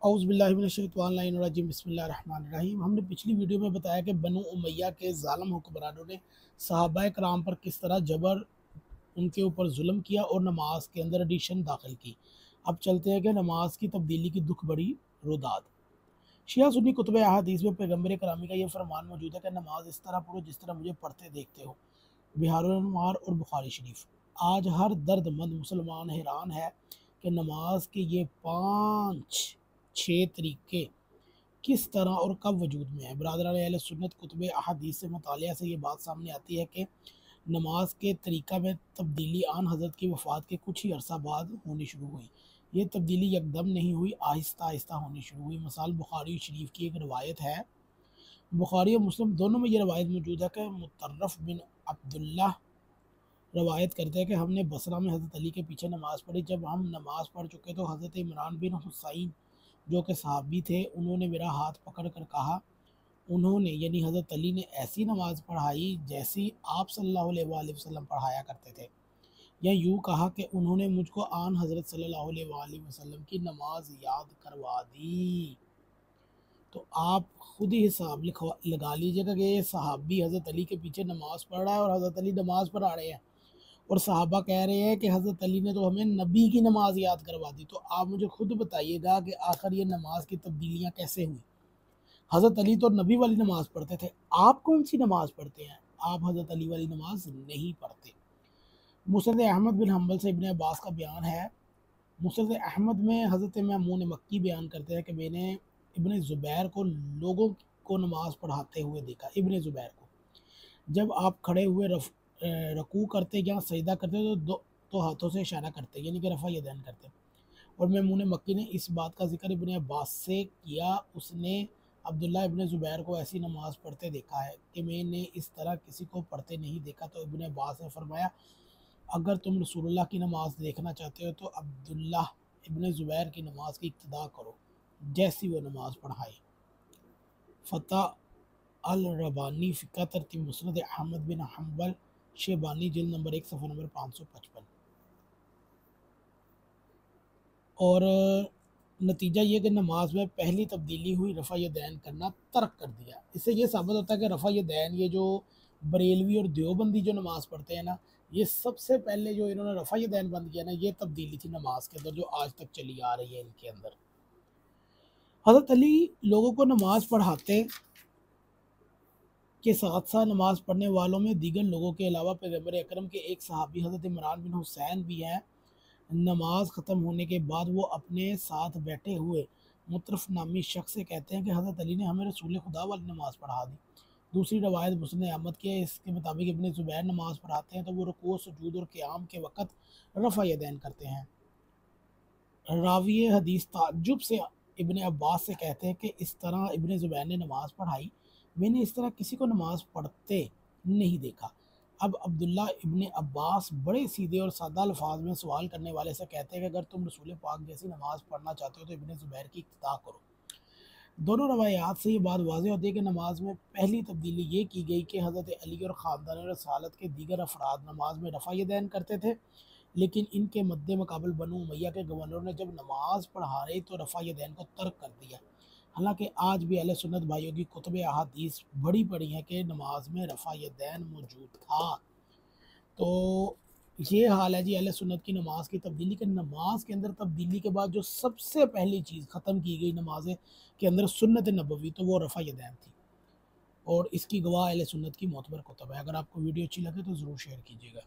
اعوذ باللہ من الشیطان الرجیم بسم اللہ الرحمن الرحیم۔ ہم نے پچھلی ویڈیو میں بتایا کہ بنو امیہ کے ظالم حکمرانوں نے صحابہ کرام پر کس طرح ان کے اوپر ظلم کیا اور نماز کے اندر ایڈیشن داخل کی۔ اب چلتے ہیں کہ نماز کی تبدیلی کی دکھ بڑی روداد۔ شیعہ سنی کتب احادیث میں پیغمبر کرامی کا یہ فرمان موجود ہے کہ نماز اس طرح پڑھو جس طرح مجھے پڑھتے دیکھتے ہو۔ بہار الانوار اور بخاری شریف۔ آج ہر درد مند مسلمان حیران ہے کہ نماز کے یہ 5-6 طریقے کس طرح اور کب وجود میں ہیں۔ برادران اہل سنت کتب احادیث سے مطالعہ سے یہ بات سامنے آتی ہے کہ نماز کے طریقہ میں تبدیلی آن حضرت کی وفات کے کچھ ہی عرصہ بعد ہونی شروع ہوئی۔ یہ تبدیلی یکدم نہیں ہوئی، آہستہ آہستہ ہونی شروع ہوئی۔ مثال بخاری شریف کی ایک روایت ہے، بخاری اور مسلم دونوں میں یہ روایت موجود ہے کہ مطرف بن عبداللہ روایت کرتے ہیں کہ ہم نے بصرہ میں حضرت علی کے پیچھے نماز پڑھی۔ جب ہم نماز پڑھ چکے تو حضرت عمران بن حسین جو کہ صحابی تھے، انہوں نے میرا ہاتھ پکڑ کر کہا، انہوں نے یعنی حضرت علی نے ایسی نماز پڑھائی جیسی آپ صلی اللہ علیہ وآلہ وسلم پڑھایا کرتے تھے، یا یوں کہا کہ انہوں نے مجھ کو آن حضرت صلی اللہ علیہ وآلہ وسلم کی نماز یاد کروا دی۔ تو آپ خود ہی حساب لگا لیجئے گا کہ یہ صحابی حضرت علی کے پیچھے نماز پڑھ رہا ہے اور حضرت علی نماز پڑھا رہے ہیں، اور صحابہ کہہ رہے ہیں کہ حضرت علی نے تو ہمیں نبی کی نماز یاد کروا دی۔ تو آپ مجھے خود بتائیے گا کہ آخر یہ نماز کی تبدیلیاں کیسے ہوئی؟ حضرت علی تو نبی والی نماز پڑھتے تھے، آپ کون سی نماز پڑھتے ہیں؟ آپ حضرت علی والی نماز نہیں پڑھتے۔ مسند احمد بن حنبل سے ابن عباس کا بیان ہے، مسند احمد میں حضرت امون مکی بیان کرتے ہیں کہ میں نے ابن زبیر کو لوگوں کو نماز پڑھاتے ہوئے دیکھا۔ ابن زبیر کو جب آپ کھڑے ہوئے رکوع کرتے یا سجدہ کرتے تو ہاتھوں سے اشارہ کرتے، یعنی کہ رفع یدین کرتے۔ اور امون مکی نے اس بات کا ذکر ابن عباس سے کیا، اس نے عبداللہ ابن زبیر کو ایسی نماز پڑھتے دیکھا ہے کہ میں نے اس طرح کسی کو پڑھتے نہیں دیکھا۔ تو ابن عباس نے فرمایا، اگر تم رسول اللہ کی نماز دیکھنا چاہتے ہو تو عبداللہ ابن زبیر کی نماز کی اقتداء کرو جیسی وہ نماز پڑھائے۔ فتح الربانی فقہ ترتیب مسند احمد بن حنبل شیبانی جلد نمبر 1 صفحہ نمبر 555۔ اور نتیجہ یہ کہ نماز میں پہلی تبدیلی ہوئی، رفع یدین کرنا ترک کر دیا۔ اس سے یہ ثابت ہوتا ہے کہ رفع یدین، یہ جو بریلوی اور دیوبندی جو نماز پڑھتے ہیں نا، یہ سب سے پہلے جو انہوں نے رفع یدین بند کیا نا، یہ تبدیلی تھی نماز کے اندر جو آج تک چلی آ رہی ہے ان کے اندر۔ حضرت علی لوگوں کو نماز پڑھاتے کے ساتھ ساتھ نماز پڑھنے والوں میں دیگر لوگوں کے علاوہ پیغمبر اکرم کے ایک صحابی حضرت عمران بن حسین بھی ہیں۔ نماز ختم ہونے کے بعد وہ اپنے ساتھ بیٹھے ہوئے مطرف نامی شخص سے کہتے ہیں کہ حضرت علی نے ہمیں رسول خدا والی نماز پڑھا دی۔ دوسری روایت مسند احمد کی ہے، اس کے مطابق ابن زبیر نماز پڑھاتے ہیں تو وہ رکوع سجود اور قیام کے وقت رفع یدین کرتے ہیں۔ راوی حدیث تعجب سے ابن عباس سے کہتے ہیں کہ اس طرح ابن زبیر نے نماز پڑھائی، میں نے اس طرح کسی کو نماز پڑھتے نہیں دیکھا۔ اب عبداللہ ابن عباس بڑے سیدھے اور سادہ الفاظ میں سوال کرنے والے سے کہتے ہیں کہ اگر تم رسول پاک جیسی نماز پڑھنا چاہتے ہو تو ابن زبیر کی اقتداء کرو۔ دونوں روایات سے یہ بات واضح ہوتی ہے کہ نماز میں پہلی تبدیلی یہ کی گئی کہ حضرت علی اور خاندان رسالت کے دیگر افراد نماز میں رفع یدین کرتے تھے، لیکن ان کے مد مقابل بنو امیہ کے گورنروں نے جب نماز پڑھا رہے تو رفع یدین کو ترک کر دیا۔ حالانکہ آج بھی اہل سنت بھائیوں کی کتب احادیث بڑی پڑی ہیں کہ نماز میں رفع یدین موجود تھا۔ تو یہ حال ہے جی اہل سنت کی نماز کی تبدیلی، کہ نماز کے اندر تبدیلی کے بعد جو سب سے پہلی چیز ختم کی گئی نماز کے اندر سنت نبوی، تو وہ رفع یدین تھی، اور اس کی گواہ اہل سنت کی معتبر کتب ہے۔ اگر آپ کو ویڈیو اچھی لگے تو ضرور شیئر کیجیے گا۔